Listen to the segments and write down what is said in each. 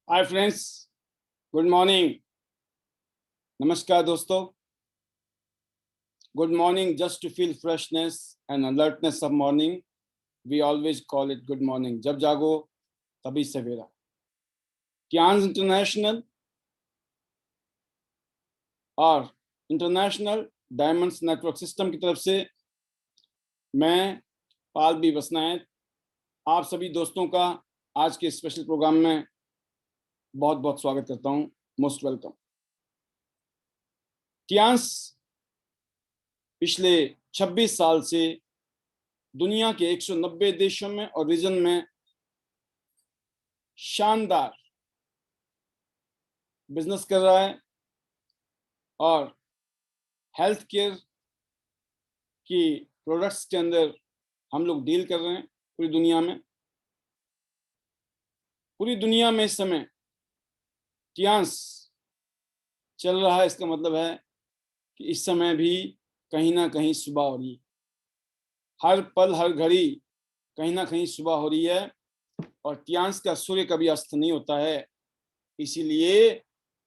Hi friends, good morning. नमस्कार दोस्तों। Good morning just to feel freshness and alertness of morning, we always call it good morning. जब जागो तभी सवेरा। कियांस इंटरनेशनल और इंटरनेशनल डायमंड्स नेटवर्क सिस्टम की तरफ से मैं पाल बी बसनायत आप सभी दोस्तों का आज के स्पेशल प्रोग्राम में बहुत बहुत स्वागत करता हूं। Most welcome. कियांस पिछले 26 साल से दुनिया के 190 देशों में और रीजन में शानदार बिजनेस कर रहा है और हेल्थ केयर की प्रोडक्ट्स के अंदर हम लोग डील कर रहे हैं पूरी दुनिया में। पूरी दुनिया में इस समय कियांस चल रहा है। इसका मतलब है कि इस समय भी कहीं ना कहीं सुबह हो रही है। हर पल हर घड़ी कहीं ना कहीं सुबह हो रही है और कियांस का सूर्य कभी अस्त नहीं होता है। इसीलिए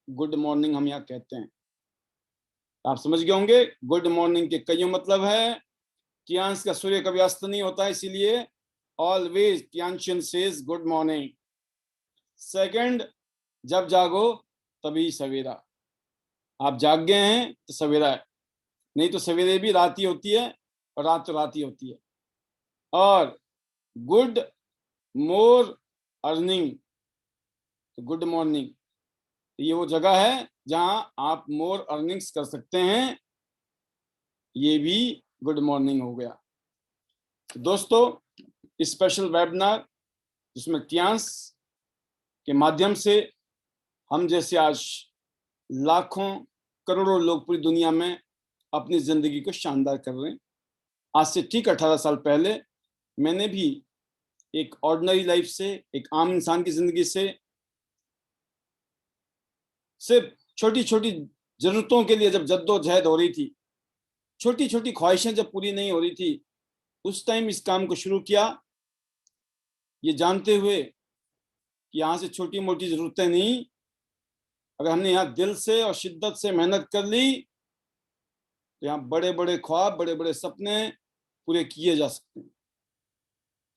गुड मॉर्निंग हम यहाँ कहते हैं। आप समझ गए होंगे गुड मॉर्निंग के कई मतलब है। कियांस का सूर्य कभी अस्त नहीं होता, इसीलिए ऑलवेज कियांशियन सेज गुड मॉर्निंग। सेकंड, जब जागो तभी सवेरा। आप जाग गए हैं तो सवेरा है, नहीं तो सवेरे भी रात ही होती है और रात तो रात ही होती है। और good more earning, good morning ये वो जगह है जहां आप मोर अर्निंग्स कर सकते हैं। ये भी गुड मॉर्निंग हो गया। तो दोस्तों, स्पेशल वेबिनार जिसमें कियांस के माध्यम से हम जैसे आज लाखों करोड़ों लोग पूरी दुनिया में अपनी जिंदगी को शानदार कर रहे हैं। आज से ठीक 18 साल पहले मैंने भी एक ऑर्डिनरी लाइफ से, एक आम इंसान की जिंदगी से सिर्फ छोटी छोटी जरूरतों के लिए जब जद्दोजहद हो रही थी, छोटी छोटी ख्वाहिशें जब पूरी नहीं हो रही थी, उस टाइम इस काम को शुरू किया, ये जानते हुए कि यहाँ से छोटी मोटी जरूरतें नहीं, अगर हमने यहाँ दिल से और शिद्दत से मेहनत कर ली तो यहाँ बड़े बड़े ख्वाब, बड़े बड़े सपने पूरे किए जा सकते हैं।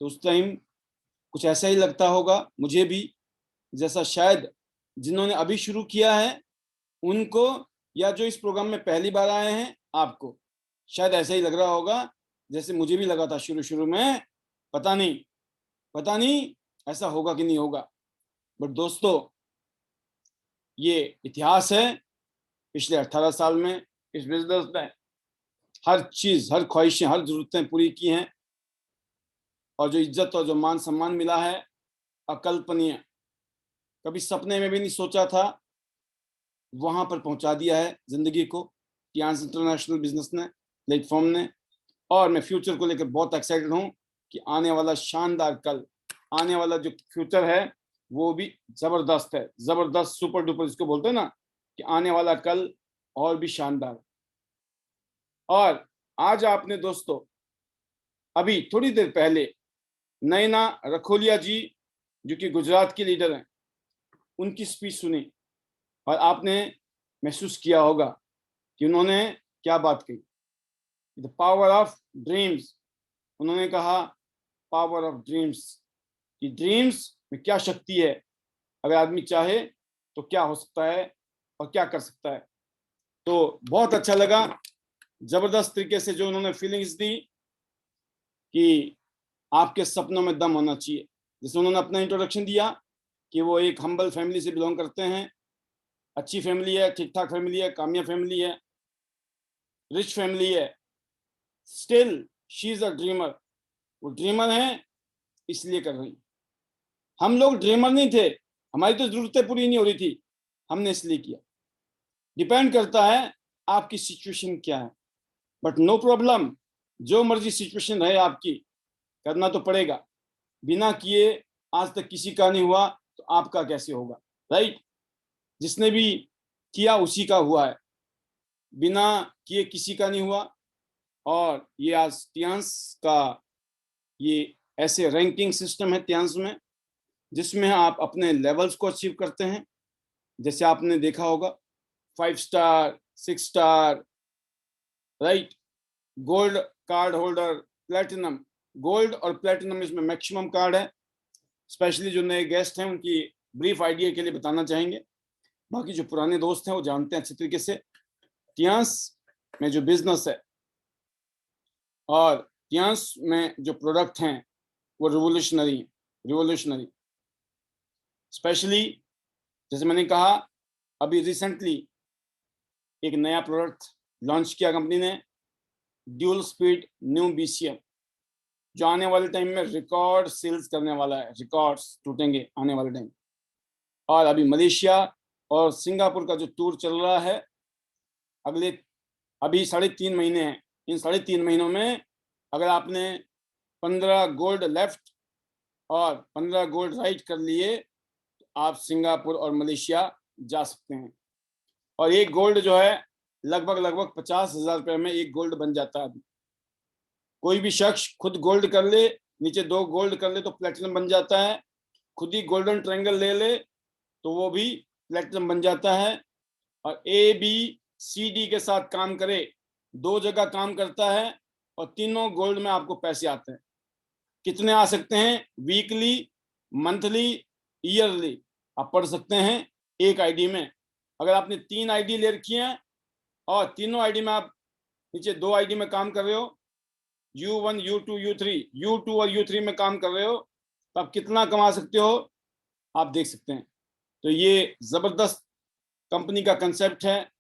तो उस टाइम कुछ ऐसा ही लगता होगा मुझे भी, जैसा शायद जिन्होंने अभी शुरू किया है उनको, या जो इस प्रोग्राम में पहली बार आए हैं आपको शायद ऐसा ही लग रहा होगा जैसे मुझे भी लगा था शुरू शुरू में। पता नहीं ऐसा होगा कि नहीं होगा। बट दोस्तों, ये इतिहास है। पिछले 18 साल में इस बिजनेस में हर चीज, हर ख्वाहिशें, हर जरूरतें पूरी की हैं और जो इज्जत और जो मान सम्मान मिला है अकल्पनीय, कभी सपने में भी नहीं सोचा था, वहां पर पहुंचा दिया है जिंदगी को कियांस इंटरनेशनल बिजनेस ने, प्लेटफॉर्म ने। और मैं फ्यूचर को लेकर बहुत एक्साइटेड हूं कि आने वाला शानदार कल, आने वाला जो फ्यूचर है वो भी जबरदस्त है। जबरदस्त, सुपर डुपर जिसको बोलते हैं ना, कि आने वाला कल और भी शानदार। और आज आपने दोस्तों अभी थोड़ी देर पहले नैना रखोलिया जी, जो कि गुजरात की लीडर हैं, उनकी स्पीच सुनी और आपने महसूस किया होगा कि उन्होंने क्या बात कही। The power of dreams. उन्होंने कहा पावर ऑफ ड्रीम्स, कि ड्रीम्स में क्या शक्ति है, अगर आदमी चाहे तो क्या हो सकता है और क्या कर सकता है। तो बहुत अच्छा लगा, जबरदस्त तरीके से जो उन्होंने फीलिंग्स दी कि आपके सपनों में दम होना चाहिए। जैसे उन्होंने अपना इंट्रोडक्शन दिया कि वो एक हम्बल फैमिली से बिलोंग करते हैं, अच्छी फैमिली है, ठीक ठाक फैमिली है, कामयाब फैमिली है, रिच फैमिली है, still she is a dreamer. वो ड्रीमर है इसलिए कर रही। हम लोग ड्रीमर नहीं थे, हमारी तो जरूरतें पूरी नहीं हो रही थी, हमने इसलिए किया। डिपेंड करता है आपकी सिचुएशन क्या है, बट नो प्रॉब्लम, जो मर्जी सिचुएशन रहे आपकी, करना तो पड़ेगा। बिना किए आज तक किसी का नहीं हुआ तो आपका कैसे होगा, राइट? जिसने भी किया उसी का हुआ है, बिना किए किसी का नहीं हुआ। और ये आज कियांस का ये ऐसे रैंकिंग सिस्टम है कियांस में, जिसमें आप अपने लेवल्स को अचीव करते हैं। जैसे आपने देखा होगा 5 star, 6 star, right, gold card holder, platinum. Gold और प्लेटिनम इसमें मैक्सिमम कार्ड है। स्पेशली जो नए गेस्ट हैं उनकी ब्रीफ आइडिया के लिए बताना चाहेंगे, बाकी जो पुराने दोस्त हैं वो जानते हैं अच्छी तरीके से। टियांस में जो बिजनेस है और टियांस में जो प्रोडक्ट हैं वो रिवोल्यूशनरी। स्पेशली जैसे मैंने कहा, अभी रिसेंटली एक नया प्रोडक्ट लॉन्च किया कंपनी ने, ड्यूल स्पीड न्यू BCM, जो आने वाले टाइम में रिकॉर्ड सेल्स करने वाला है। रिकॉर्ड्स टूटेंगे आने वाले टाइम। और अभी मलेशिया और सिंगापुर का जो टूर चल रहा है, अभी 3.5 महीने हैं। इन 3.5 महीनों में अगर आपने 15 गोल्ड लेफ्ट और 15 गोल्ड राइट कर लिए तो आप सिंगापुर और मलेशिया जा सकते हैं। और एक गोल्ड जो है लगभग 50,000 रुपये में एक गोल्ड बन जाता है। अभी कोई भी शख्स खुद गोल्ड कर ले, नीचे 2 गोल्ड कर ले तो प्लेटिनम बन जाता है। खुद ही गोल्डन ट्रायंगल ले ले तो वो भी प्लेटिनम बन जाता है। और ABCD के साथ काम करे, 2 जगह काम करता है और तीनों गोल्ड में आपको पैसे आते हैं। कितने आ सकते हैं? Weekly, monthly, yearly. आप पढ़ सकते हैं एक आईडी में। अगर आपने 3 आईडी ले रखी हैं और तीनों आईडी में आप नीचे 2 आईडी में काम कर रहे हो, U1, U2, U2 और U3 में काम कर रहे हो, तो आप कितना कमा सकते हो आप देख सकते हैं। तो ये जबरदस्त कंपनी का कंसेप्ट है,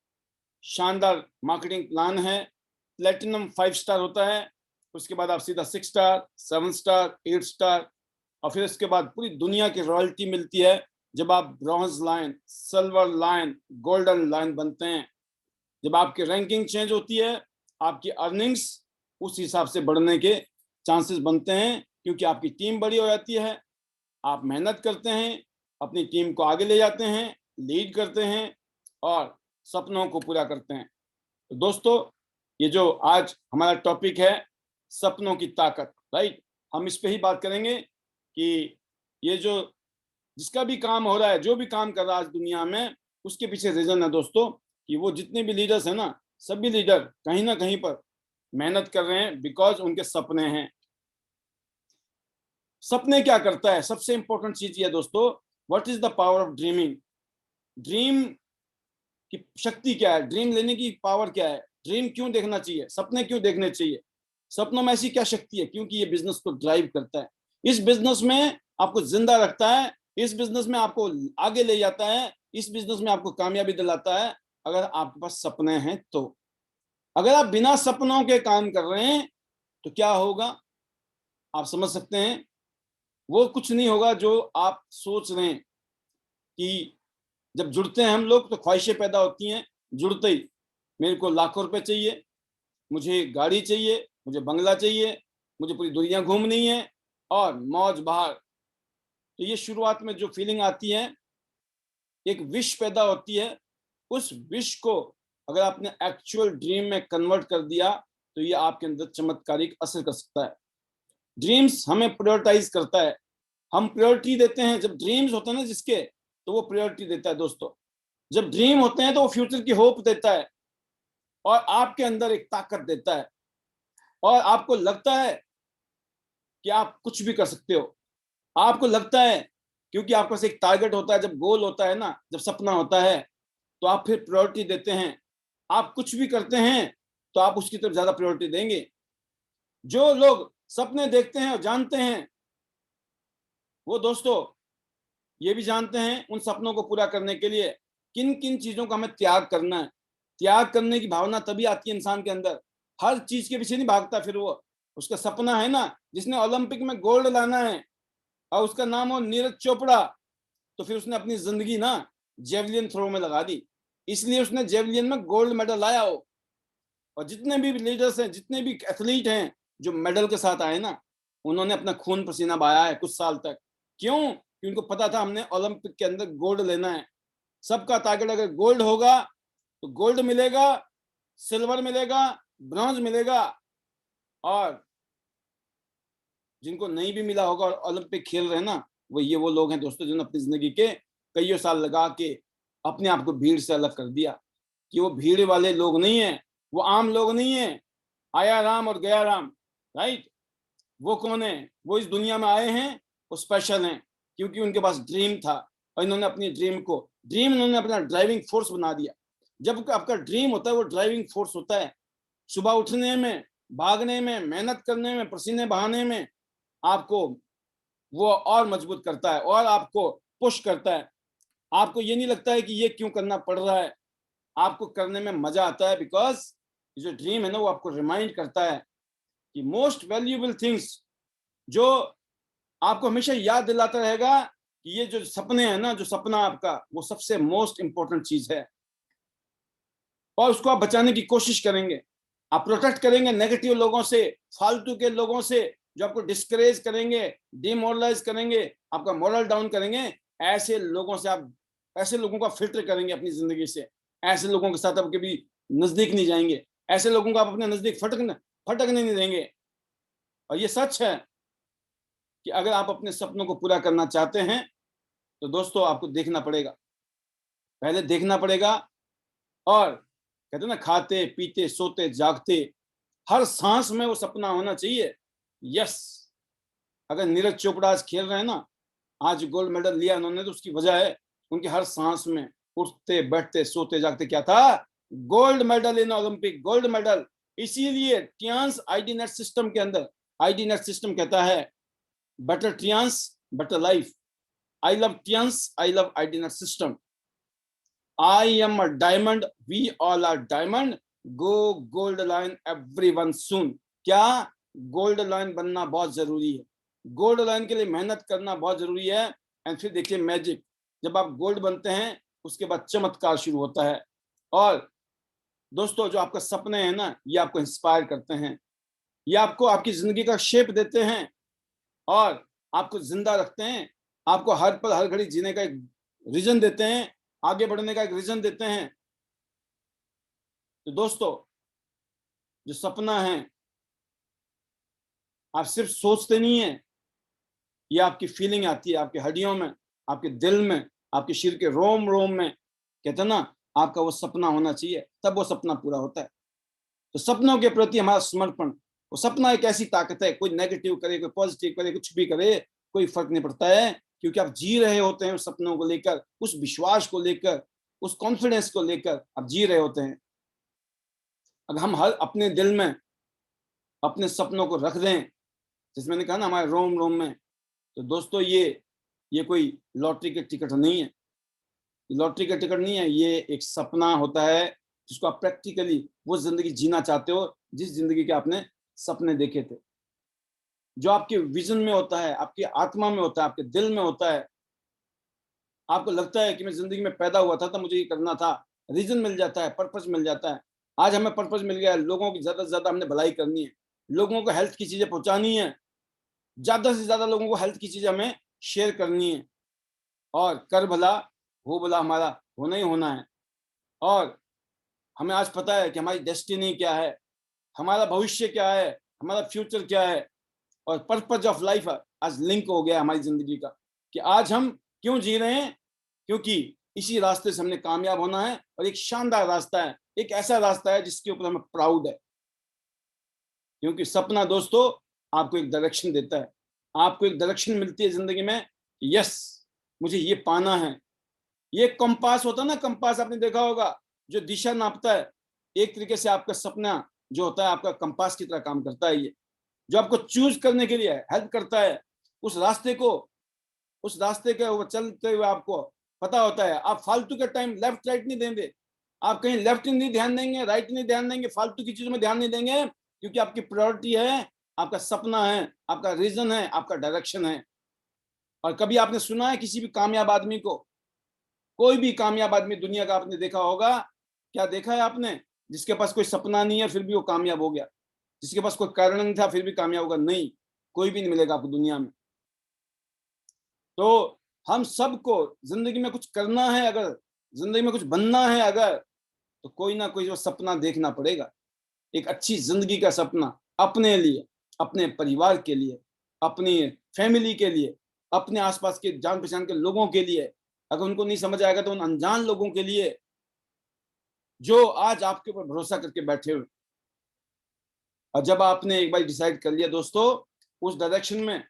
शानदार मार्केटिंग प्लान है। प्लेटिनम 5 स्टार होता है, उसके बाद आप सीधा 6 स्टार, 7 स्टार, 8 स्टार, और फिर उसके बाद पूरी दुनिया की रॉयल्टी मिलती है जब आप bronze line, silver line, golden line बनते हैं। जब आपकी रैंकिंग चेंज होती है, आपकी अर्निंग्स उस हिसाब से बढ़ने के चांसेस बनते हैं, क्योंकि आपकी टीम बड़ी हो जाती है, आप मेहनत करते हैं, अपनी टीम को आगे ले जाते हैं, लीड करते हैं और सपनों को पूरा करते हैं। तो दोस्तों, ये जो आज हमारा टॉपिक है सपनों की ताकत, राइट, हम इस पे ही बात करेंगे कि ये जो जिसका भी काम हो रहा है, जो भी काम कर रहा है आज दुनिया में, उसके पीछे रीजन है दोस्तों कि वो जितने भी लीडर्स हैं ना, सभी लीडर कहीं ना कहीं पर मेहनत कर रहे हैं बिकॉज उनके सपने हैं। सपने क्या करता है? सबसे इंपॉर्टेंट चीज ये है दोस्तों, what is the power of dreaming. Dream की शक्ति क्या है? ड्रीम लेने की पावर क्या है? ड्रीम क्यों देखना चाहिए? सपने क्यों देखने चाहिए? सपनों में ऐसी क्या शक्ति है? क्योंकि ये बिजनेस को ड्राइव करता है, इस बिजनेस में आपको जिंदा रखता है, इस बिजनेस में आपको आगे ले जाता है, इस बिजनेस में आपको कामयाबी दिलाता है, अगर आपके पास सपने हैं तो। अगर आप बिना सपनों के काम कर रहे हैं तो क्या होगा आप समझ सकते हैं। वो कुछ नहीं होगा जो आप सोच रहे हैं। कि जब जुड़ते हैं हम लोग तो ख्वाहिशें पैदा होती हैं जुड़ते ही। मेरे को लाखों रुपए चाहिए, मुझे गाड़ी चाहिए, मुझे बंगला चाहिए, मुझे पूरी दुनिया घूमनी है और मौज बहार। तो ये शुरुआत में जो फीलिंग आती है, एक विश पैदा होती है। उस विश को अगर आपने एक्चुअल ड्रीम में कन्वर्ट कर दिया तो ये आपके अंदर चमत्कारिक असर कर सकता है। ड्रीम्स हमें प्रायोरिटाइज करता है, हम प्रायोरिटी देते हैं। जब ड्रीम्स होते हैं ना जिसके, तो वो प्रायोरिटी देता है दोस्तों। जब ड्रीम होते हैं तो वो फ्यूचर की होप देता है और आपके अंदर एक ताकत देता है और आपको लगता है कि आप कुछ भी कर सकते हो। आपको लगता है क्योंकि आपके पास एक टारगेट होता है, जब गोल होता है ना, जब सपना होता है, तो आप फिर प्रायोरिटी देते हैं। आप कुछ भी करते हैं तो आप उसकी तरफ ज्यादा प्रायोरिटी देंगे। जो लोग सपने देखते हैं और जानते हैं, वो दोस्तों ये भी जानते हैं उन सपनों को पूरा करने के लिए किन किन चीजों का हमें त्याग करना है। त्याग करने की भावना तभी आती है इंसान के अंदर। हर चीज के पीछे नहीं भागता फिर वो। उसका सपना है ना, जिसने ओलंपिक में गोल्ड लाना है और उसका नाम हो नीरज चोपड़ा, तो फिर उसने अपनी जिंदगी ना जेवलिन थ्रो में लगा दी, इसलिए उसने जेवलिन में गोल्ड मेडल लाया हो। और जितने भी लीडर्स हैं, जितने भी एथलीट हैं जो मेडल के साथ आए ना, उन्होंने अपना खून पसीना बहाया है कुछ साल तक। क्यों? क्योंकि उनको पता था हमने ओलंपिक के अंदर गोल्ड लेना है। सबका टारगेट अगर गोल्ड होगा तो गोल्ड मिलेगा, सिल्वर मिलेगा, ब्रॉन्ज मिलेगा। और जिनको नहीं भी मिला होगा और ओलंपिक खेल रहे हैं ना, वो लोग हैं दोस्तों जिन्होंने अपनी जिंदगी के कईयों साल लगा के अपने आप को भीड़ से अलग कर दिया। कि वो भीड़ वाले लोग नहीं है, वो आम लोग नहीं है, आया राम और गया राम, राइट। वो कौन है? वो इस दुनिया में आए हैं, वो स्पेशल हैं क्योंकि उनके पास ड्रीम था और इन्होंने अपनी ड्रीम इन्होंने अपना ड्राइविंग फोर्स बना दिया। जब आपका ड्रीम होता है वो ड्राइविंग फोर्स होता है। सुबह उठने में, भागने में, मेहनत करने में, पसीने बहाने में आपको वो और मजबूत करता है और आपको पुश करता है। आपको ये नहीं लगता है कि ये क्यों करना पड़ रहा है, आपको करने में मजा आता है बिकॉज जो ड्रीम है ना वो आपको रिमाइंड करता है कि मोस्ट वैल्यूएबल थिंग्स, जो आपको हमेशा याद दिलाता रहेगा कि ये जो सपने हैं ना, जो सपना आपका, वो सबसे मोस्ट इंपॉर्टेंट चीज है और उसको आप बचाने की कोशिश करेंगे। आप प्रोटेक्ट करेंगे नेगेटिव लोगों से, फालतू के लोगों से जो आपको डिस्करेज करेंगे, डिमोरलाइज करेंगे, आपका मोरल डाउन करेंगे। ऐसे लोगों से आप, ऐसे लोगों का फिल्टर करेंगे अपनी जिंदगी से। ऐसे लोगों के साथ आप कभी नजदीक नहीं जाएंगे, ऐसे लोगों को आप अपने नजदीक फटकने नहीं देंगे। और ये सच है कि अगर आप अपने सपनों को पूरा करना चाहते हैं तो दोस्तों आपको देखना पड़ेगा, पहले देखना पड़ेगा। और कहते हैं ना, खाते पीते सोते जागते हर सांस में वो सपना होना चाहिए। यस, अगर नीरज चोपड़ा आज खेल रहे हैं ना, आज गोल्ड मेडल लिया उन्होंने, तो उसकी वजह है उनकी हर सांस में, उठते बैठते सोते जागते क्या था? Gold medal in Olympic, gold medal. इसीलिए टियांस आईडी नेट सिस्टम के अंदर, आईडी नेट सिस्टम कहता है better Tians, better life. I love Tians, I love IDNet system. I am a diamond, we all are diamond. Go gold line everyone soon. क्या? Gold line बनना बहुत जरूरी है, gold line के लिए मेहनत करना बहुत जरूरी है। एंड फिर देखिए मैजिक, जब आप गोल्ड बनते हैं उसके बाद चमत्कार शुरू होता है। और दोस्तों जो आपका सपने हैं ना, ये आपको इंस्पायर करते हैं, ये आपको आपकी जिंदगी का शेप देते हैं और आपको जिंदा रखते हैं, आपको हर पल हर घड़ी जीने का एक रीजन देते हैं, आगे बढ़ने का एक रीजन देते हैं। तो दोस्तों जो सपना है, आप सिर्फ सोचते नहीं है, ये आपकी फीलिंग आती है, आपकी हड्डियों में, आपके दिल में, आपके शरीर के रोम रोम में। कहते हैं ना, आपका वो सपना होना चाहिए, तब वो सपना पूरा होता है। तो सपनों के प्रति हमारा समर्पण, वो सपना एक ऐसी ताकत है, कोई नेगेटिव करे, कोई पॉजिटिव करे, कुछ भी करे, कोई फर्क नहीं पड़ता है, क्योंकि आप जी रहे होते हैं उस सपनों को लेकर, उस विश्वास को लेकर, उस कॉन्फिडेंस को लेकर आप जी रहे होते हैं। अगर हम हर अपने दिल में अपने सपनों को रख दें, जैसे मैंने कहा ना, हमारे रोम रोम में, तो दोस्तों ये कोई लॉटरी के टिकट नहीं है, लॉटरी का टिकट नहीं है, ये एक सपना होता है जिसको आप प्रैक्टिकली वो जिंदगी जीना चाहते हो, जिस जिंदगी के आपने सपने देखे थे, जो आपके विजन में होता है, आपकी आत्मा में होता है, आपके दिल में होता है। आपको लगता है कि मैं जिंदगी में पैदा हुआ था तो मुझे ये करना था, रीजन मिल जाता है, पर्पस मिल जाता है। आज हमें पर्पस मिल गया है, लोगों की ज्यादा से ज्यादा हमने भलाई करनी है, लोगों को हेल्थ की चीजें पहुंचानी है, ज्यादा से ज्यादा लोगों को हेल्थ की चीजें हमें शेयर करनी है, और कर भला हो भला हमारा होना ही होना है। और हमें आज पता है कि हमारी डेस्टिनी क्या है, हमारा भविष्य क्या है, हमारा फ्यूचर क्या है, और पर्पज ऑफ लाइफ आज लिंक हो गया हमारी जिंदगी का, कि आज हम क्यों जी रहे हैं, क्योंकि इसी रास्ते से हमने कामयाब होना है। और एक शानदार रास्ता है, एक ऐसा रास्ता है जिसके ऊपर हमें प्राउड है, क्योंकि सपना दोस्तों आपको एक डायरेक्शन देता है, आपको एक डायरेक्शन मिलती है जिंदगी में। यस, मुझे ये पाना है। ये कंपास होता है ना, कंपास आपने देखा होगा, जो दिशा नापता है, एक तरीके से आपका सपना जो होता है आपका कंपास की तरह काम करता है। ये जो आपको चूज करने के लिए हेल्प करता है, उस रास्ते के ऊपर चलते हुए आपको पता होता है आप फालतू के टाइम लेफ्ट राइट नहीं देंगे, आप कहीं लेफ्ट नहीं ध्यान देंगे, राइट नहीं ध्यान देंगे, फालतू की चीजों में ध्यान नहीं देंगे, क्योंकि आपकी प्रायोरिटी है, आपका सपना है, आपका रीजन है, आपका डायरेक्शन है। और कभी आपने सुना है किसी भी कामयाब आदमी को, कोई भी कामयाब आदमी दुनिया का आपने देखा होगा, क्या देखा है आपने जिसके पास कोई सपना नहीं है फिर भी वो कामयाब हो गया, जिसके पास कोई कारण नहीं था फिर भी कामयाब होगा? नहीं, कोई भी नहीं मिलेगा आपको दुनिया में। तो हम सबको जिंदगी में कुछ करना है, अगर जिंदगी में कुछ बनना है अगर, तो कोई ना कोई वो सपना देखना पड़ेगा, एक अच्छी जिंदगी का सपना, अपने लिए, अपने परिवार के लिए, अपनी फैमिली के लिए, अपने आसपास के जान पहचान के लोगों के लिए, अगर उनको नहीं समझ आएगा तो उन अनजान लोगों के लिए जो आज आपके ऊपर भरोसा करके बैठे हुए। और जब आपने एक बार डिसाइड कर लिया दोस्तों उस डायरेक्शन में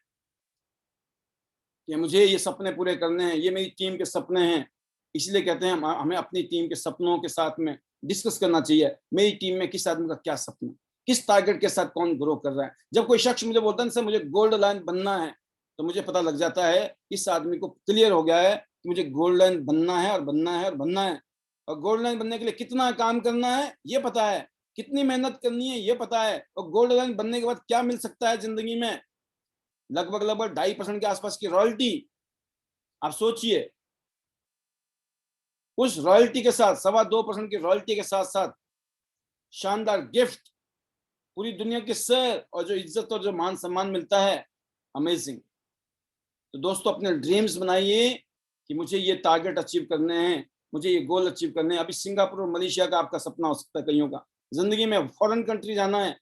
कि मुझे ये सपने पूरे करने हैं, ये मेरी टीम के सपने हैं, इसलिए कहते हैं हमें अपनी टीम के सपनों के साथ में डिस्कस करना चाहिए, मेरी टीम में किस आदमी का क्या सपना, किस टारगेट के साथ कौन ग्रो कर रहा है। जब कोई शख्स मुझे बोलता है सर मुझे गोल्ड लाइन बनना है, तो मुझे पता लग जाता है इस आदमी को क्लियर हो गया है कि मुझे गोल्ड लाइन बनना है और बनना है और बनना है। और गोल्ड लाइन बनने के लिए कितना काम करना है ये पता है, कितनी मेहनत करनी है ये पता है, और गोल्ड लाइन बनने के बाद क्या मिल सकता है जिंदगी में, लगभग 2.5% के आसपास की रॉयल्टी। आप सोचिए उस रॉयल्टी के साथ 2.25% की रॉयल्टी के साथ साथ शानदार गिफ्ट, पूरी दुनिया के सर, और जो इज्जत और जो मान सम्मान मिलता है, अमेजिंग। तो दोस्तों अपने ड्रीम्स बनाइए कि मुझे ये टारगेट अचीव करने हैं, मुझे ये गोल अचीव करने हैं। अभी सिंगापुर और मलेशिया का आपका सपना हो सकता है, कईयों का जिंदगी में फॉरेन कंट्री जाना है,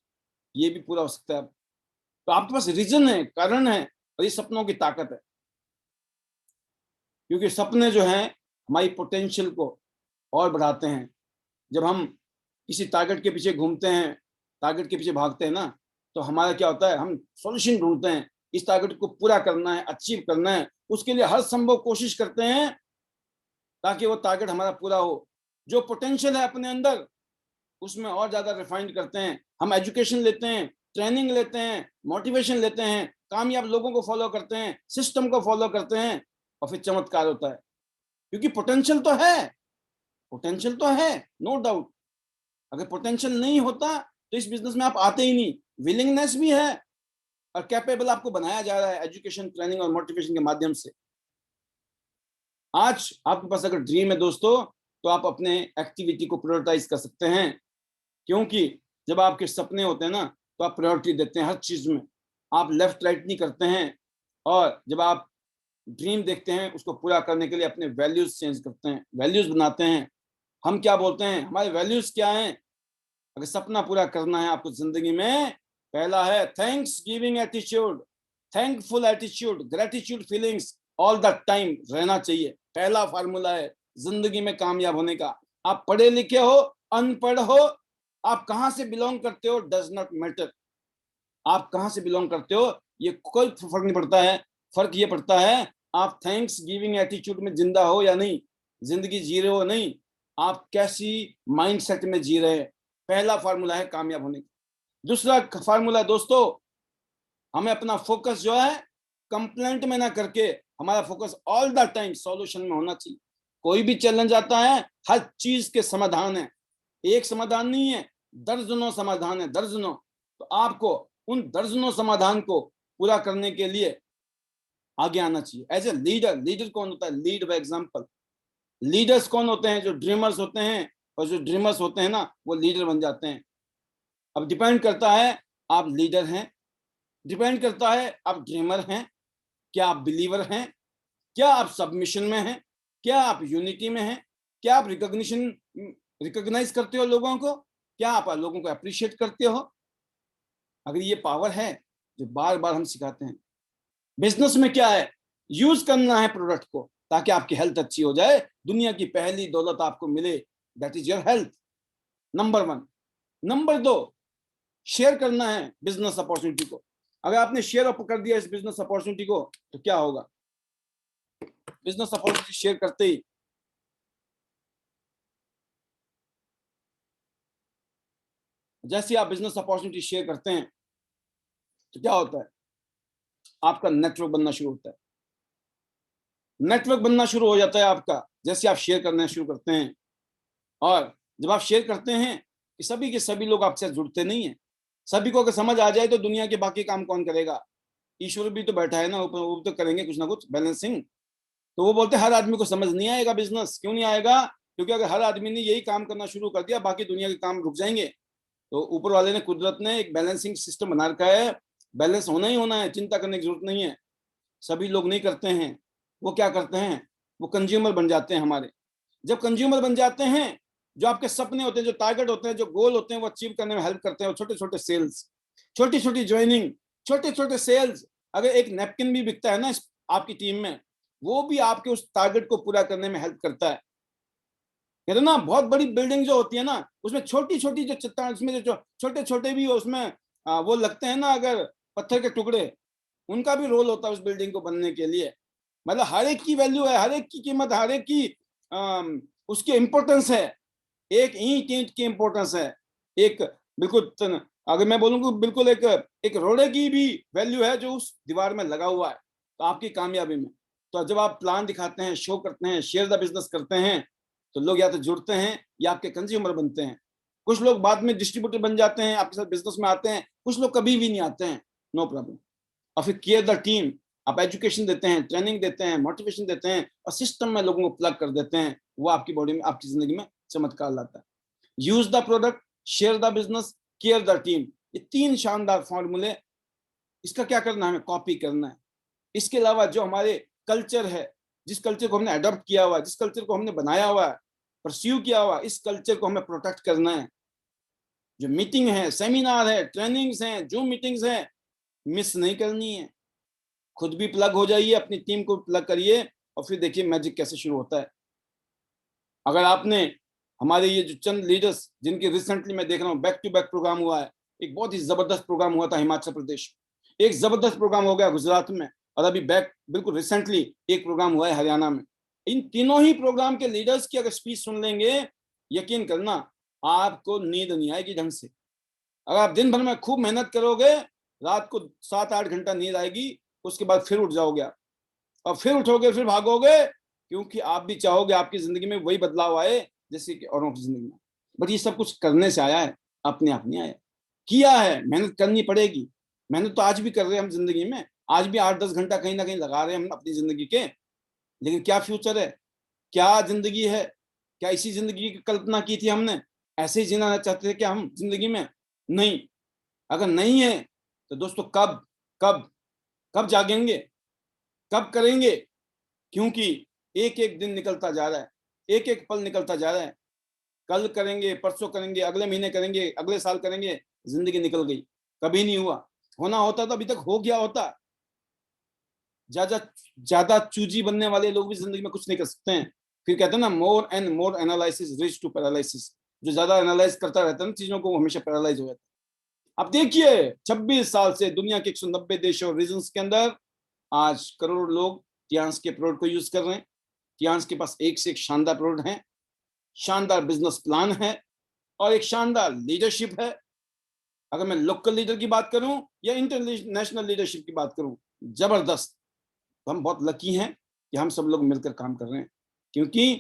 ये भी पूरा हो सकता है। तो आपके पास रीजन है, कारण है, और ये सपनों की ताकत है। क्योंकि सपने जो हैं हमारी पोटेंशियल को और बढ़ाते हैं। जब हम किसी टारगेट के पीछे घूमते हैं, टारगेट के पीछे भागते हैं ना, तो हमारा क्या होता है, हम सॉल्यूशन ढूंढते हैं, इस टारगेट को पूरा करना है, अचीव करना है, उसके लिए हर संभव कोशिश करते हैं ताकि वो टारगेट हमारा पूरा हो। जो पोटेंशियल है अपने अंदर उसमें और ज्यादा रिफाइंड करते हैं। हम एजुकेशन लेते हैं, ट्रेनिंग लेते हैं, मोटिवेशन लेते हैं, कामयाब लोगों को फॉलो करते हैं, सिस्टम को फॉलो करते हैं, और फिर चमत्कार होता है। क्योंकि पोटेंशियल तो है, पोटेंशियल तो है, नो डाउट। अगर पोटेंशियल नहीं होता तो इस बिजनेस में आप आते ही नहीं। विलिंगनेस भी है और कैपेबल आपको बनाया जा रहा है एजुकेशन, ट्रेनिंग और मोटिवेशन के माध्यम से। आज आपके पास अगर ड्रीम है दोस्तों, तो आप अपने एक्टिविटी को प्रायोरिटाइज कर सकते हैं। क्योंकि जब आपके सपने होते हैं ना, तो आप प्रायोरिटी देते हैं हर चीज में, आप लेफ्ट राइट नहीं करते हैं। और जब आप ड्रीम देखते हैं उसको पूरा करने के लिए अपने वैल्यूज चेंज करते हैं, वैल्यूज बनाते हैं। हम क्या बोलते हैं, हमारे वैल्यूज क्या हैं? अगर सपना पूरा करना है आपको जिंदगी में, पहला है thanks giving attitude, thankful attitude, gratitude feelings all the time रहना चाहिए। पहला फार्मूला है जिंदगी में कामयाब होने का। आप पढ़े लिखे हो, अनपढ़ हो, आप कहां से बिलोंग करते हो डज नॉट मैटर। आप कहां से बिलोंग करते हो ये कोई फर्क नहीं पड़ता है। फर्क ये पड़ता है आप थैंक्स गिविंग एटीट्यूड में जिंदा हो या नहीं, जिंदगी जी रहे हो नहीं, आप कैसी माइंडसेट में जी रहे हैं। पहला फार्मूला है कामयाब होने का। दूसरा फार्मूला दोस्तों, हमें अपना फोकस जो है कंप्लेंट में ना करके, हमारा focus all the time solution में होना चाहिए। कोई भी चैलेंज आता है, हर चीज के समाधान है, एक समाधान नहीं है, दर्जनों समाधान है, दर्जनों। तो आपको उन दर्जनों समाधान को पूरा करने के लिए आगे आना चाहिए। एज ए लीडर, लीडर कौन होता है? Lead by example. लीडर्स कौन होते हैं? जो ड्रीमर्स होते हैं, और जो ड्रीमर्स होते हैं ना वो लीडर बन जाते हैं। अब डिपेंड करता है आप लीडर हैं, डिपेंड करता है आप ड्रीमर हैं, क्या आप बिलीवर हैं, क्या आप सबमिशन में हैं, क्या आप यूनिटी में हैं, क्या आप रिकॉग्नाइज करते हो लोगों को, क्या आप लोगों को अप्रिशिएट करते हो। अगर ये पावर है जो बार बार हम सिखाते हैं। बिजनेस में क्या है, यूज करना है प्रोडक्ट को ताकि आपकी हेल्थ अच्छी हो जाए। दुनिया की पहली दौलत आपको मिले, that is your health, number 1। Number 2, share करना है बिजनेस अपॉर्चुनिटी को। अगर आपने शेयर अप कर दिया इस बिजनेस अपॉर्चुनिटी को, तो क्या होगा? बिजनेस अपॉर्चुनिटी शेयर करते ही जैसे आप बिजनेस अपॉर्चुनिटी शेयर करते हैं तो क्या होता है, आपका नेटवर्क बनना शुरू होता है। नेटवर्क बनना शुरू हो जाता है आपका जैसे आप शेयर करना शुरू करते हैं। और जब आप शेयर करते हैं कि सभी के सभी लोग आपसे जुड़ते नहीं है, सभी को अगर समझ आ जाए तो दुनिया के बाकी काम कौन करेगा? ईश्वर भी तो बैठा है ना ऊपर, वो तो करेंगे कुछ ना कुछ बैलेंसिंग। तो वो बोलते हैं हर आदमी को समझ नहीं आएगा बिजनेस। क्यों नहीं आएगा? क्योंकि अगर हर आदमी ने यही काम करना शुरू कर दिया, बाकी दुनिया के काम रुक जाएंगे। तो ऊपर वाले ने, कुदरत ने एक बैलेंसिंग सिस्टम बना रखा है, बैलेंस होना ही होना है, चिंता करने की जरूरत नहीं है। सभी लोग नहीं करते हैं। वो क्या करते हैं, वो कंज्यूमर बन जाते हैं हमारे। जब कंज्यूमर बन जाते हैं, जो आपके सपने होते हैं, जो टारगेट होते हैं, जो गोल होते हैं, वो अचीव करने में हेल्प करते हैं। छोटे छोटे सेल्स, छोटी छोटी ज्वाइनिंग, छोटे छोटे सेल्स। अगर एक नैपकिन भी बिकता है ना आपकी टीम में, वो भी आपके उस टारगेट को पूरा करने में हेल्प करता है। कहते ना, बहुत बड़ी बिल्डिंग जो होती है ना, उसमें छोटी छोटी जो चट्टान, उसमें जो छोटे छोटे भी उसमें वो लगते हैं ना, अगर पत्थर के टुकड़े, उनका भी रोल होता है उस बिल्डिंग को बनने के लिए। मतलब हर एक की वैल्यू है, हर एक की कीमत, हर एक की उसकी इंपॉर्टेंस है। एक ईंट ईंट की इंपॉर्टेंस है, एक बिल्कुल अगर मैं बोलूँ बिल्कुल एक रोड़े की भी वैल्यू है जो उस दीवार में लगा हुआ है। तो आपकी कामयाबी में, तो जब आप प्लान दिखाते हैं, शो करते हैं, शेयर द बिजनेस करते हैं, तो लोग या तो जुड़ते हैं या आपके कंज्यूमर बनते हैं। कुछ लोग बाद में डिस्ट्रीब्यूटर बन जाते हैं, आपके साथ बिजनेस में आते हैं, कुछ लोग कभी भी नहीं आते हैं, नो प्रॉब्लम। और फिर केयर द टीम, आप एजुकेशन देते हैं, ट्रेनिंग देते हैं, मोटिवेशन देते हैं, और सिस्टम में लोगों को प्लग कर देते हैं, वो आपकी बॉडी में, आपकी जिंदगी में चमत्कार लाता है। Use the product, share the business, care the team, ये 3 शानदार फॉर्मूले, इसका क्या करना है, हमें कॉपी करना है। इसके अलावा जो हमारे कल्चर है, जिस कल्चर को हमने अडॉप्ट किया हुआ है, जिस कल्चर को हमने बनाया हुआ है, परस्यू किया हुआ है, इस कल्चर को हमें प्रोटेक्ट करना है। जो मीटिंग है, सेमिनार है, ट्रेनिंग्स हैं, जो मीटिंग्स हैं, मिस नहीं करनी है। खुद भी प्लग हो जाइए, अपनी टीम को प्लग करिए, और फिर देखिए मैजिक कैसे शुरू होता है। अगर आपने हमारे ये जो चंद लीडर्स, जिनके रिसेंटली मैं देख रहा हूँ बैक टू बैक प्रोग्राम हुआ है, एक बहुत ही जबरदस्त प्रोग्राम हुआ था हिमाचल प्रदेश, एक जबरदस्त प्रोग्राम हो गया गुजरात में, और अभी बैक बिल्कुल रिसेंटली एक प्रोग्राम हुआ है हरियाणा में। इन तीनों ही प्रोग्राम के लीडर्स की अगर स्पीच सुन लेंगे, यकीन करना आपको नींद नहीं आएगी ढंग से। अगर आप दिन भर में खूब मेहनत करोगे, रात को 7-8 घंटा नींद आएगी, उसके बाद फिर उठ जाओगे आप, और फिर उठोगे, फिर भागोगे, क्योंकि आप भी चाहोगे आपकी जिंदगी में वही बदलाव आए जैसे कि औरों की जिंदगी में। बट ये सब कुछ करने से आया है, अपने आप नहीं आया। किया है, मेहनत करनी पड़ेगी। मेहनत तो आज भी कर रहे हैं हम जिंदगी में, आज भी 8-10 घंटा कहीं ना कहीं लगा रहे हैं हम अपनी जिंदगी के। लेकिन क्या फ्यूचर है, क्या जिंदगी है, क्या इसी जिंदगी की कल्पना की थी हमने, ऐसे ही जीना चाहते थे क्या हम जिंदगी में? नहीं। अगर नहीं है तो दोस्तों कब कब कब जागेंगे, कब करेंगे? क्योंकि एक एक दिन निकलता जा रहा है, एक एक पल निकलता जा रहा है। कल करेंगे, परसों करेंगे, अगले महीने करेंगे, अगले साल करेंगे, जिंदगी निकल गई, कभी नहीं हुआ। होना होता तो अभी तक हो गया होता। ज्यादा ज्यादा चूजी बनने वाले लोग भी जिंदगी में कुछ नहीं कर सकते हैं। फिर कहते हैं ना, more and more analysis reach to paralysis. जो ज्यादा एनालाइज करता रहता है ना चीजों को, वो हमेशा पैरालाइज हो जाता है। अब देखिए 26 साल से दुनिया के 190 देशों और रीजन के अंदर आज करोड़ लोग टियांस के प्रोडक्ट को यूज कर रहे हैं। टियांस के पास एक से एक शानदार प्रोडक्ट है, शानदार बिजनेस प्लान है, और एक शानदार लीडरशिप है। अगर मैं लोकल लीडर की बात करूं या इंटरनेशनल लीडरशिप की बात करूं, जबरदस्त। तो हम बहुत लकी हैं कि हम सब लोग मिलकर काम कर रहे हैं, क्योंकि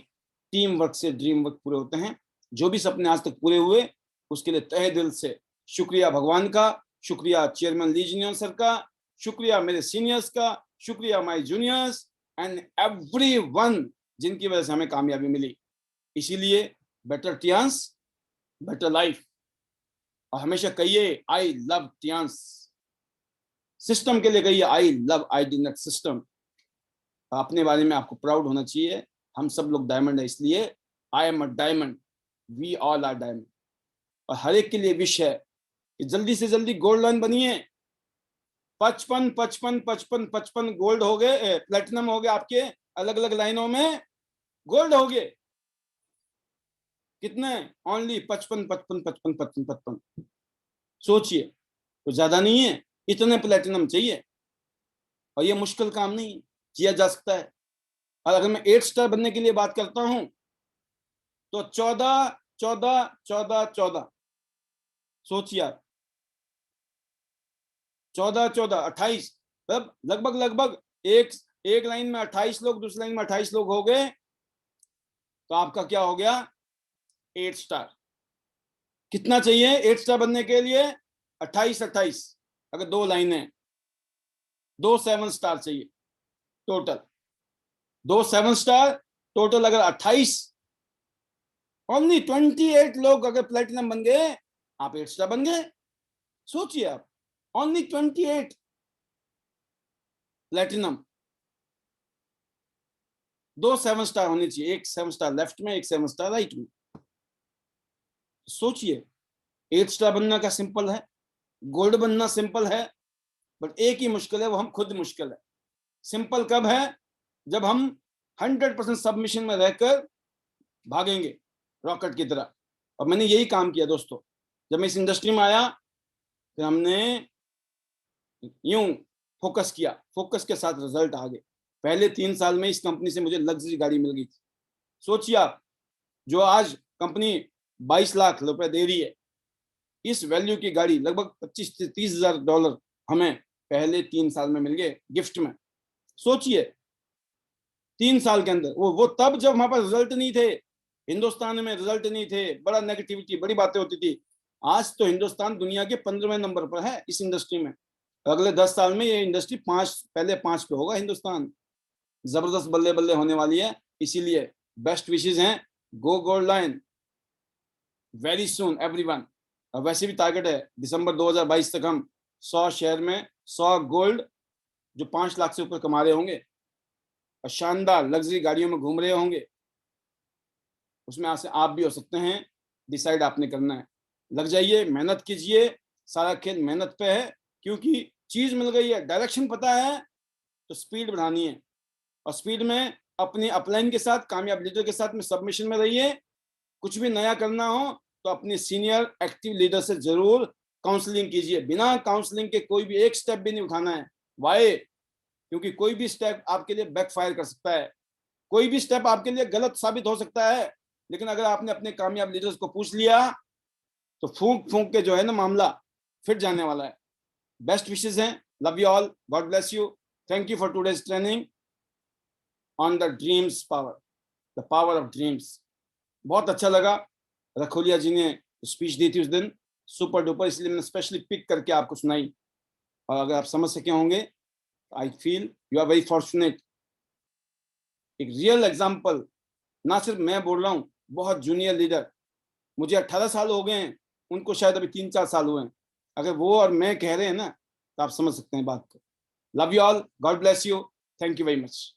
टीम वर्क से ड्रीम वर्क पूरे होते हैं। जो भी सपने आज तक पूरे हुए, उसके लिए तहे दिल से शुक्रिया भगवान का, शुक्रिया चेयरमैन ली जीनियन सर का, शुक्रिया मेरे सीनियर्स का, शुक्रिया माय जूनियर्स एंड एवरीवन, जिनकी वजह से हमें कामयाबी मिली। इसीलिए बेटर टियांस, बेटर लाइफ। और हमेशा कहिए आई लव टियांस। सिस्टम के लिए कहिए आई लव आईडी सिस्टम। अपने बारे में आपको प्राउड होना चाहिए। हम सब लोग डायमंड है, इसलिए I am a diamond, we all are diamond. और हर एक के लिए विश है कि जल्दी से जल्दी गोल्ड लाइन बनिए। 55 55 55 55 गोल्ड हो गए, प्लेटिनम हो गए आपके अलग अलग लाइनों में, गोल्ड हो गए कितने? ओनली 55 55 55 55 55। सोचिए, तो ज्यादा नहीं है, इतने प्लेटिनम चाहिए। और ये मुश्किल काम नहीं है, किया जा सकता है। और अगर मैं 8 स्टार बनने के लिए बात करता हूं, तो 14 14 14 14, सोचिए आप, 14 14 28, मतलब लगभग लगभग एक एक लाइन में 28 लोग, दूसरी लाइन में 28 लोग हो गए, तो आपका क्या हो गया? 8 स्टार। कितना चाहिए 8 स्टार बनने के लिए? 28 28, अगर 2 लाइनें, 2 7 स्टार चाहिए टोटल, 2 7 स्टार टोटल। अगर 28, ओनली 28 लोग अगर प्लेटिनम बन गए, आप 8 स्टार बन गए। सोचिए आप, ओनली 28 प्लेटिनम, 2 7 स्टार होने चाहिए, एक 7 स्टार लेफ्ट में, एक 7 स्टार राइट में। सोचिए, 8 स्टार बनना क्या सिंपल है, गोल्ड बनना सिंपल है, बट एक ही मुश्किल है, वो हम खुद मुश्किल है। सिंपल कब है? जब हम 100% सबमिशन में रहकर भागेंगे रॉकेट की तरह। और मैंने यही काम किया दोस्तों। जब मैं इस इंडस्ट्री में आया तो हमने यूं फोकस किया, फोकस के साथ रिजल्ट आ गए। पहले 3 साल में इस कंपनी से मुझे लग्जरी गाड़ी मिल गई थी। सोचिए आप, जो आज कंपनी 22 लाख रुपए दे रही है, इस वैल्यू की गाड़ी लगभग 25 से 30 हजार डॉलर हमें पहले 3 साल में मिल गए गिफ्ट में। सोचिए 3 साल के अंदर। वो तब जब हमारे पास रिजल्ट नहीं थे, हिंदुस्तान में रिजल्ट नहीं थे, बड़ा नेगेटिविटी, बड़ी बातें होती थी। आज तो हिंदुस्तान दुनिया के 15वें नंबर पर है इस इंडस्ट्री में। अगले 10 साल में ये इंडस्ट्री पहले 5 पे होगा हिंदुस्तान। जबरदस्त बल्ले बल्ले होने वाली है। इसीलिए बेस्ट विशेष हैं, go gold line very soon everyone. और वैसे भी टारगेट है दिसंबर 2022 तक हम 100 शेयर में 100 गोल्ड जो 5 लाख से ऊपर कमा रहे होंगे और शानदार लग्जरी गाड़ियों में घूम रहे होंगे, उसमें आप भी हो सकते हैं। डिसाइड आपने करना है। लग जाइए, मेहनत कीजिए, सारा खेल मेहनत पे है। क्योंकि चीज मिल गई है, डायरेक्शन पता है, तो स्पीड बढ़ानी है। और स्पीड में अपने अपलाइन के साथ, कामयाब लीडर के साथ में सबमिशन में रहिए। कुछ भी नया करना हो तो अपने सीनियर एक्टिव लीडर से जरूर काउंसलिंग कीजिए। बिना काउंसलिंग के कोई भी एक स्टेप भी नहीं उठाना है। वाई? क्योंकि कोई भी स्टेप आपके लिए बैकफायर कर सकता है, कोई भी स्टेप आपके लिए गलत साबित हो सकता है। लेकिन अगर आपने अपने कामयाब लीडर्स को पूछ लिया तो फूंक फूंक के जो है ना मामला फिट जाने वाला है। बेस्ट विशेस हैं। Love you all, God bless you. Thank you for today's training on the dreams power, the power of dreams. बहुत अच्छा लगा। रखोलिया जी ने स्पीच दी थी उस दिन, सुपर डुपर, इसलिए मैंने स्पेशली पिक करके आपको सुनाई। और अगर आप समझ सके होंगे, I feel you are very fortunate. एक रियल एग्जाम्पल, ना सिर्फ मैं बोल रहा हूँ, बहुत जूनियर लीडर, मुझे 18 साल हो गए हैं, उनको शायद अभी 3-4 साल हुए हैं। अगर वो और मैं कह रहे हैं ना, तो आप समझ सकते हैं बात को। Love you all, God bless you, thank you very much.